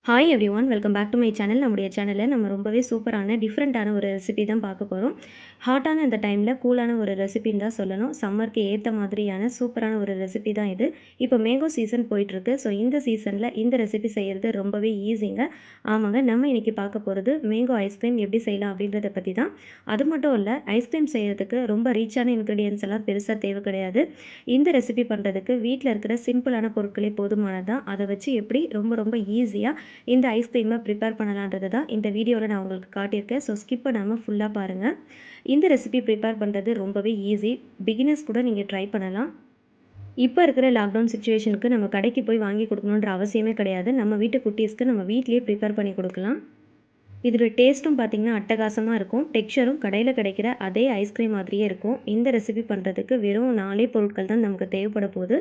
Hi everyone welcome back to my channel. நம்முடைய சேனலில் நம்ம ரொம்பவே சூப்பரான டிஃப்ரெண்ட்டான ஒரு ரெசிபி தான் பார்க்க போகிறோம். ஹாட்டான இந்த டைமில் கூலான ஒரு ரெசிபின்னு தான் சொல்லணும். சம்மருக்கு ஏற்ற மாதிரியான சூப்பரான ஒரு ரெசிபி தான் இது. இப்போ மேங்கோ சீசன் போயிட்டுருக்கு. ஸோ இந்த சீசனில் இந்த ரெசிபி செய்கிறது ரொம்பவே ஈஸிங்க. ஆமாங்க, நம்ம இன்றைக்கி பார்க்க போகிறது மேங்கோ ஐஸ்கிரீம் எப்படி செய்யலாம் அப்படின்றத பற்றி தான். அது மட்டும் இல்லை, ஐஸ்கிரீம் செய்கிறதுக்கு ரொம்ப ரீச்சான இன்க்ரீடியன்ஸ் எல்லாம் பெருசாக தேவை கிடையாது. இந்த ரெசிபி பண்ணுறதுக்கு வீட்டில் இருக்கிற சிம்பிளான பொருட்களே போதுமானது தான். அதை வச்சு எப்படி ரொம்ப ரொம்ப ஈஸியாக இந்த ஐஸ்கிரீமை ப்ரிப்பேர் பண்ணலான்றது தான் இந்த வீடியோவில் நான் உங்களுக்கு காட்டியிருக்கேன். ஸோ ஸ்கிப் பண்ணாமல் ஃபுல்லாக பாருங்கள். இந்த ரெசிபி ப்ரிப்பேர் பண்ணுறது ரொம்பவே ஈஸி. பிகினர்ஸ் கூட நீங்கள் ட்ரை பண்ணலாம். இப்போ இருக்கிற லாக்டவுன் சுச்சுவேஷனுக்கு நம்ம கடைக்கு போய் வாங்கி கொடுக்கணுன்ற அவசியமே கிடையாது. நம்ம வீட்டு குட்டீஸ்க்கு நம்ம வீட்டிலேயே ப்ரிப்பேர் பண்ணி கொடுக்கலாம். இதோட டேஸ்ட்டும் பார்த்திங்கன்னா அட்டகாசமாக இருக்கும். டெக்ஸ்சரும் கடையில் கிடைக்கிற அதே ஐஸ்கிரீம் மாதிரியே இருக்கும். இந்த ரெசிபி பண்ணுறதுக்கு வெறும் 4 பொருட்கள் தான் நமக்கு தேவைப்பட போகுது.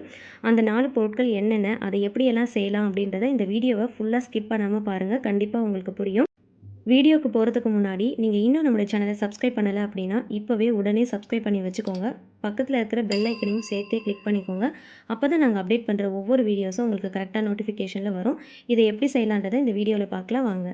அந்த 4 பொருட்கள் என்னென்ன, அதை எப்படியெல்லாம் செய்யலாம் அப்படின்றத இந்த வீடியோவை ஃபுல்லாக ஸ்கிப் பண்ணாமல் பாருங்கள். கண்டிப்பாக உங்களுக்கு புரியும். வீடியோக்கு போகிறதுக்கு முன்னாடி நீங்கள் இன்னும் நம்மளுடைய சேனலை சப்ஸ்கிரைப் பண்ணலை அப்படின்னா இப்போவே உடனே சப்ஸ்கிரைப் பண்ணி வச்சுக்கோங்க. பக்கத்தில் இருக்கிற பெல் ஐக்கனையும் சேர்த்தே கிளிக் பண்ணிக்கோங்க. அப்போ தான் நாங்கள் அப்டேட் பண்ணுற ஒவ்வொரு வீடியோஸும் உங்களுக்கு கரெக்டாக நோட்டிஃபிகேஷனில் வரும். இதை எப்படி செய்யலான்றதை இந்த வீடியோவில் பார்க்கலாம் வாங்க.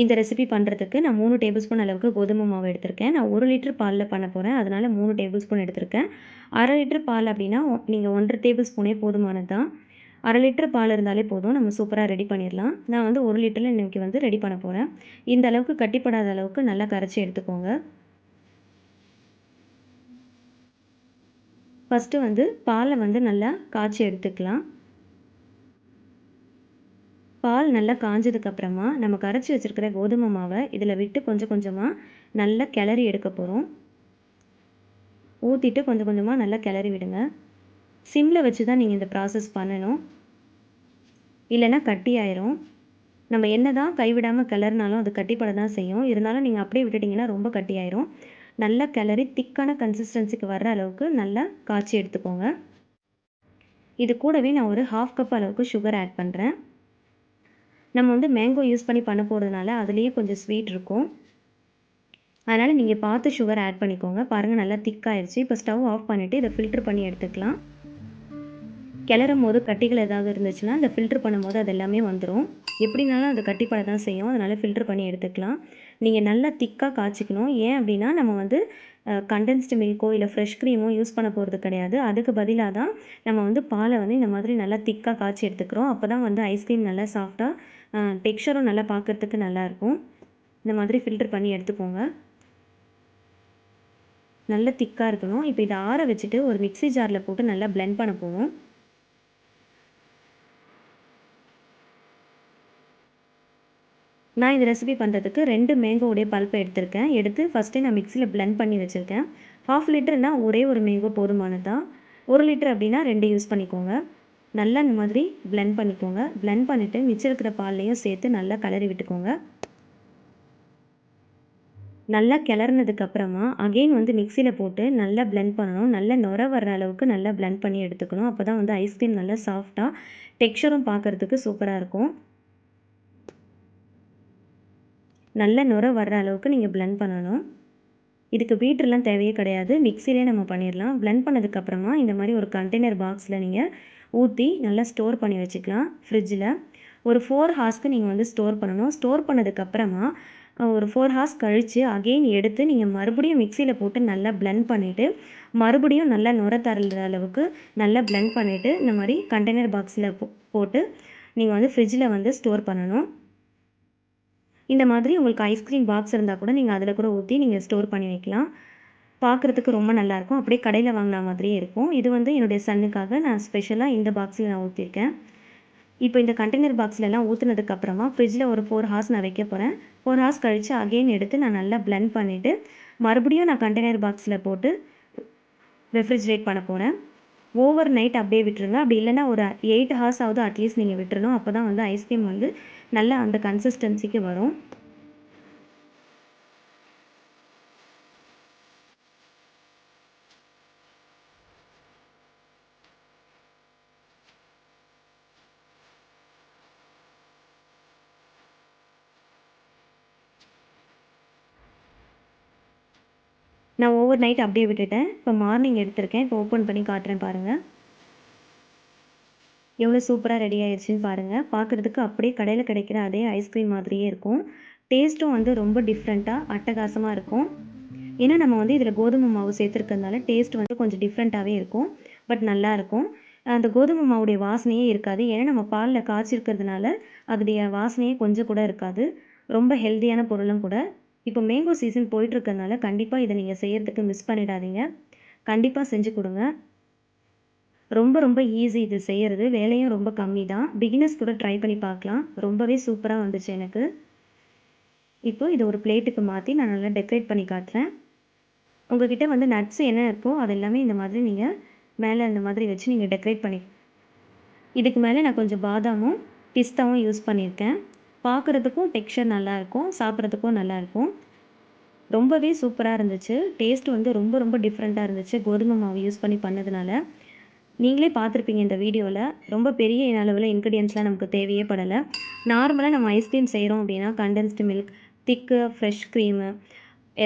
இந்த ரெசிபி பண்ணுறதுக்கு நான் 3 டேபிள் ஸ்பூன் அளவுக்கு கோதுமை மாவு எடுத்திருக்கேன். நான் 1 லிட்டர் பாலில் பண்ண போகிறேன். அதனால் 3 டேபிள் ஸ்பூன் எடுத்திருக்கேன். 1/2 லிட்டர் பால் அப்படின்னா நீங்கள் 1 1/2 டேபிள் ஸ்பூனே போதுமானது தான். 1/2 லிட்டர் பால் இருந்தாலே போதும். நம்ம சூப்பராக ரெடி பண்ணிடலாம். நான் வந்து 1 லிட்டரில் இன்றைக்கி வந்து ரெடி பண்ண போகிறேன். இந்த அளவுக்கு கட்டிப்படாத அளவுக்கு நல்லா கரைச்சி எடுத்துக்கோங்க. ஃபஸ்ட்டு வந்து பாலை வந்து நல்லா காய்ச்சி எடுத்துக்கலாம். பால் நல்லா காஞ்சதுக்கப்புறமா நம்ம கரைச்சி வச்சுருக்கிற கோதுமை மாவை இதில் விட்டு கொஞ்சம் கொஞ்சமாக நல்லா கிளறி எடுக்க போகிறோம். ஊற்றிட்டு கொஞ்சம் கொஞ்சமாக நல்லா கிளறி விடுங்க. சிம்மில் வச்சு தான் நீங்கள் இந்த ப்ராசஸ் பண்ணணும், இல்லைன்னா கட்டி ஆயிரும். நம்ம என்ன தான் கைவிடாமல் கிளறினாலும் அது கட்டிப்பட தான் செய்யும். இருந்தாலும் நீங்கள் அப்படியே விட்டுட்டிங்கன்னா ரொம்ப கட்டி ஆயிரும். நல்லா கிளறி திக்கான கன்சிஸ்டன்சிக்கு வர்ற அளவுக்கு நல்லா காய்ச்சி எடுத்துக்கோங்க. இது கூடவே நான் ஒரு 1/2 கப் அளவுக்கு சுகர் ஆட் பண்ணுறேன். நம்ம வந்து மேங்கோ யூஸ் பண்ணி பண்ண போகிறதுனால அதுலேயே கொஞ்சம் ஸ்வீட் இருக்கும். அதனால் நீங்கள் பார்த்து சுகர் ஆட் பண்ணிக்கோங்க. பாருங்கள் நல்லா திக்காயிடுச்சு. இப்போ ஸ்டவ் ஆஃப் பண்ணிவிட்டு இதை ஃபில்ட்ரு பண்ணி எடுத்துக்கலாம். கிளறும் போது கட்டிகள் ஏதாவது இருந்துச்சுன்னா இந்த ஃபில்ட்ரு பண்ணும்போது அது எல்லாமே வந்துடும். எப்படினாலும் அது கட்டிப்பட தான் செய்யும். அதனால் ஃபில்ட்ரு பண்ணி எடுத்துக்கலாம். நீங்கள் நல்லா திக்காக காய்ச்சிக்கணும். ஏன் அப்படின்னா நம்ம வந்து கண்டென்ஸ்டு மில்க்கோ இல்லை ஃப்ரெஷ் க்ரீமோ யூஸ் பண்ண போகிறது கிடையாது. அதுக்கு பதிலாக தான் நம்ம வந்து பாலை வந்து இந்த மாதிரி நல்லா திக்காக காய்ச்சி எடுத்துக்கிறோம். அப்போ தான் வந்து ஐஸ்கிரீம் நல்லா சாஃப்டாக டெக்ஸ்சரும் நல்லா பார்க்குறதுக்கு நல்லாயிருக்கும். இந்த மாதிரி ஃபில்ட்ரு பண்ணி எடுத்துக்கோங்க. நல்ல திக்காக இருக்கணும். இப்போ இதை ஆற வச்சுட்டு ஒரு மிக்ஸி ஜாரில் போட்டு நல்லா பிளெண்ட் பண்ண போவோம். நான் இந்த ரெசிபி பண்ணுறதுக்கு 2 மேங்கோவுடைய பல்ப்பை எடுத்திருக்கேன். எடுத்து ஃபஸ்ட்டே நான் மிக்ஸியில் பிளெண்ட் பண்ணி வச்சுருக்கேன். 1/2 லிட்டர்னால் ஒரே ஒரு மேங்கோ போதுமானது தான். 1 லிட்டர் அப்படின்னா 2 யூஸ் பண்ணிக்கோங்க. நல்லா இந்த மாதிரி பிளெண்ட் பண்ணிக்கோங்க. பிளெண்ட் பண்ணிவிட்டு மிச்சம் இருக்கிற பால்லையும் சேர்த்து நல்லா கிளறி விட்டுக்கோங்க. நல்லா கிளறுனதுக்கப்புறமா அகெயின் வந்து மிக்ஸியில் போட்டு நல்லா பிளெண்ட் பண்ணணும். நல்லா நுர வர்ற அளவுக்கு நல்லா பிளெண்ட் பண்ணி எடுத்துக்கணும். அப்போ தான் வந்து ஐஸ்கிரீம் நல்லா சாஃப்டாக டெக்ஸ்சரும் பார்க்குறதுக்கு சூப்பராக இருக்கும். நல்ல நுர வர்ற அளவுக்கு நீங்கள் பிளெண்ட் பண்ணணும். இதுக்கு பீட்டர்லாம் தேவையே கிடையாது. மிக்ஸிலே நம்ம பண்ணிடலாம். பிளெண்ட் பண்ணதுக்கப்புறமா இந்த மாதிரி ஒரு கண்டெய்னர் பாக்ஸில் நீங்கள் ஊற்றி நல்லா ஸ்டோர் பண்ணி வச்சுக்கலாம் ஃப்ரிட்ஜில். ஒரு 4 ஹார்ஸ்க்கு நீங்கள் வந்து ஸ்டோர் பண்ணணும். ஸ்டோர் பண்ணதுக்கப்புறமா ஒரு 4 ஹார்ஸ் கழித்து அகெயின் எடுத்து நீங்கள் மறுபடியும் மிக்ஸியில் போட்டு நல்லா பிளெண்ட் பண்ணிவிட்டு மறுபடியும் நல்லா நுர தர்ற அளவுக்கு நல்லா பிளெண்ட் பண்ணிவிட்டு இந்த மாதிரி கண்டெய்னர் பாக்ஸில் போட்டு நீங்கள் வந்து ஃப்ரிட்ஜில் வந்து ஸ்டோர் பண்ணணும். இந்த மாதிரி உங்களுக்கு ஐஸ்கிரீம் பாக்ஸ் இருந்தால் கூட நீங்கள் அதில் கூட ஊற்றி நீங்கள் ஸ்டோர் பண்ணி வைக்கலாம். பார்க்குறதுக்கு ரொம்ப நல்லாயிருக்கும். அப்படியே கடையில் வாங்கின மாதிரியே இருக்கும். இது வந்து என்னுடைய சன்னுக்காக நான் ஸ்பெஷலாக இந்த பாக்ஸில் நான் ஊற்றிருக்கேன். இப்போ இந்த கண்டெய்னர் பாக்ஸ்லலாம் ஊற்றுனதுக்கப்புறமா ஃப்ரிட்ஜில் ஒரு 4 ஹார்ஸ் நான் வைக்க போகிறேன். 4 ஹார்ஸ் கழித்து அகெயின் எடுத்து நான் நல்லா பிளெண்ட் பண்ணிவிட்டு மறுபடியும் நான் கண்டெய்னர் பாக்ஸில் போட்டு ரெஃப்ரிஜிரேட் பண்ண போகிறேன். ஓவர் நைட் அப்படியே விட்டுருங்க. அப்படி இல்லைன்னா ஒரு 8 ஹார்ஸ் ஆகுது அட்லீஸ்ட் நீங்கள் விட்டுறணும். அப்போ தான் வந்து ஐஸ்கிரீம் வந்து நல்லா அந்த கன்சிஸ்டன்சிக்கு வரும். நான் ஓவர் நைட் அப்படியே விட்டுட்டேன். இப்போ மார்னிங் எடுத்திருக்கேன். இப்போ ஓப்பன் பண்ணி காட்டுறேன் பாருங்கள். எவ்வளோ சூப்பராக ரெடி ஆயிடுச்சுன்னு பாருங்கள். பார்க்குறதுக்கு அப்படியே கடையில் கிடைக்கிற அதே ஐஸ்கிரீம் மாதிரியே இருக்கும். டேஸ்ட்டும் வந்து ரொம்ப டிஃப்ரெண்ட்டாக அட்டகாசமாக இருக்கும். ஏன்னா நம்ம வந்து இதில் கோதுமை மாவு சேர்த்துருக்கறதுனால டேஸ்ட் வந்து கொஞ்சம் டிஃப்ரெண்ட்டாகவே இருக்கும். பட் நல்லாயிருக்கும். அந்த கோதுமை மாவுடைய வாசனையே இருக்காது. ஏன்னா நம்ம பாலில் காய்ச்சிருக்கிறதுனால அதோடைய வாசனையே கொஞ்சம் கூட இருக்காது. ரொம்ப ஹெல்த்தியான பொருளும் கூட. இப்போ மேங்கோ சீசன் போயிட்டுருக்கறதுனால கண்டிப்பாக இதை நீங்கள் செய்கிறதுக்கு மிஸ் பண்ணிடாதீங்க. கண்டிப்பாக செஞ்சு கொடுங்க. ரொம்ப ரொம்ப ஈஸி இது செய்கிறது. வேலையும் ரொம்ப கம்மி தான். பிகினர்ஸ் கூட ட்ரை பண்ணி பார்க்கலாம். ரொம்பவே சூப்பராக வந்துச்சு எனக்கு. இப்போ இதை ஒரு பிளேட்டுக்கு மாற்றி நான் நல்லா டெக்கரேட் பண்ணி காட்டுறேன். உங்ககிட்ட வந்து நட்ஸ் என்ன இருக்கோ அது எல்லாமே இந்த மாதிரி நீங்கள் மேலே இந்த மாதிரி வச்சு நீங்கள் டெக்கரேட் பண்ணி இதுக்கு மேலே நான் கொஞ்சம் பாதாமும் பிஸ்தாவும் யூஸ் பண்ணியிருக்கேன். பார்க்குறதுக்கும் டெக்ஸ்சர் நல்லாயிருக்கும், சாப்பிட்றதுக்கும் நல்லாயிருக்கும். ரொம்பவே சூப்பராக இருந்துச்சு. டேஸ்ட் வந்து ரொம்ப ரொம்ப டிஃப்ரெண்ட்டாக இருந்துச்சு கோதுமை மாவு யூஸ் பண்ணி பண்ணதுனால. நீங்களே பார்த்துருப்பீங்க இந்த வீடியோவில். ரொம்ப பெரிய அளவில் இன்க்ரீடியன்ட்ஸ்லாம் நமக்கு தேவையே படலை. நார்மலாக நம்ம ஐஸ்கிரீம் செய்கிறோம் அப்படின்னா கண்டென்ஸ்டு மில்க், திக்கு ஃப்ரெஷ் க்ரீமு,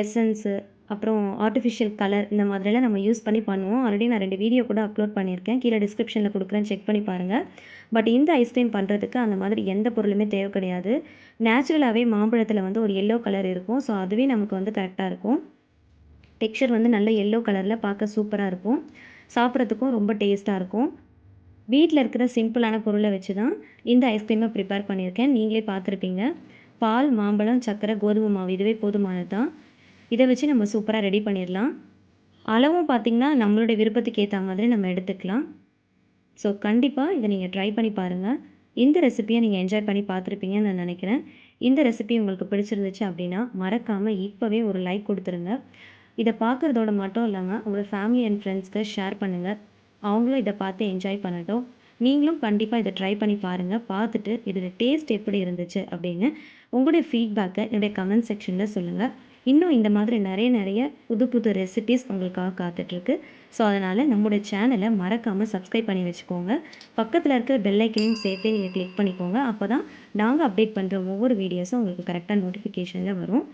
எசன்ஸு, அப்புறம் ஆர்டிஃபிஷியல் கலர் இந்த மாதிரிலாம் நம்ம யூஸ் பண்ணி பண்ணுவோம். ஆல்ரெடி நான் 2 வீடியோ கூட அப்லோட் பண்ணியிருக்கேன். கீழே டிஸ்கிரிப்ஷனில் கொடுக்குறேன், செக் பண்ணி பாருங்கள். பட் இந்த ஐஸ்கிரீம் பண்ணுறதுக்கு அந்த மாதிரி எந்த பொருளுமே தேவை கிடையாது. நேச்சுரலாகவே மாம்பழத்தில் வந்து ஒரு எல்லோ கலர் இருக்கும். ஸோ அதுவே நமக்கு வந்து கரெக்டாக இருக்கும். டெக்ஸ்சர் வந்து நல்ல எல்லோ கலரில் பார்க்க சூப்பராக இருக்கும். சாப்பிட்றதுக்கும் ரொம்ப டேஸ்ட்டாக இருக்கும். வீட்டில் இருக்கிற சிம்பிளான பொருளை வச்சு தான் இந்த ஐஸ்கிரீமை ப்ரிப்பேர் பண்ணியிருக்கேன். நீங்களே பார்த்துருப்பீங்க. பால், மாம்பழம், சர்க்கரை, கோதுமை மாவு இதுவே போதுமானது தான். இதை வச்சு நம்ம சூப்பராக ரெடி பண்ணிடலாம். அளவும் பார்த்திங்கன்னா நம்மளுடைய விருப்பத்துக்கு ஏற்ற மாதிரி நம்ம எடுத்துக்கலாம். ஸோ கண்டிப்பாக இதை நீங்கள் ட்ரை பண்ணி பாருங்கள். இந்த ரெசிப்பியை நீங்கள் என்ஜாய் பண்ணி பார்த்துருப்பீங்கன்னு நான் நினைக்கிறேன். இந்த ரெசிபி உங்களுக்கு பிடிச்சிருந்துச்சு அப்படின்னா மறக்காமல் இப்போவே ஒரு லைக் கொடுத்துருங்க. இதை பார்க்குறதோட மட்டும் இல்லாமல் உங்கள் ஃபேமிலி அண்ட் ஃப்ரெண்ட்ஸ்க்கு ஷேர் பண்ணுங்கள். அவங்களும் இதை பார்த்து என்ஜாய் பண்ணட்டும். நீங்களும் கண்டிப்பாக இதை ட்ரை பண்ணி பாருங்கள். பார்த்துட்டு இதோட டேஸ்ட் எப்படி இருந்துச்சு அப்படின்னு உங்களுடைய ஃபீட்பேக்கை என்னுடைய கமெண்ட் செக்ஷனில் சொல்லுங்கள். இன்னும் இந்த மாதிரி நிறைய புது புது ரெசிபீஸ் உங்களுக்காக காத்துட்ருக்கு. ஸோ அதனால் நம்மளுடைய சேனலை மறக்காமல் சப்ஸ்கிரைப் பண்ணி வச்சுக்கோங்க. பக்கத்தில் இருக்கிற பெல் ஐக்கனையும் சேர்த்து நீங்கள் கிளிக் பண்ணிக்கோங்க. அப்போ தான் நாங்கள் அப்டேட் பண்ணுற ஒவ்வொரு வீடியோஸும் உங்களுக்கு கரெக்டாக நோட்டிஃபிகேஷனில் வரும்.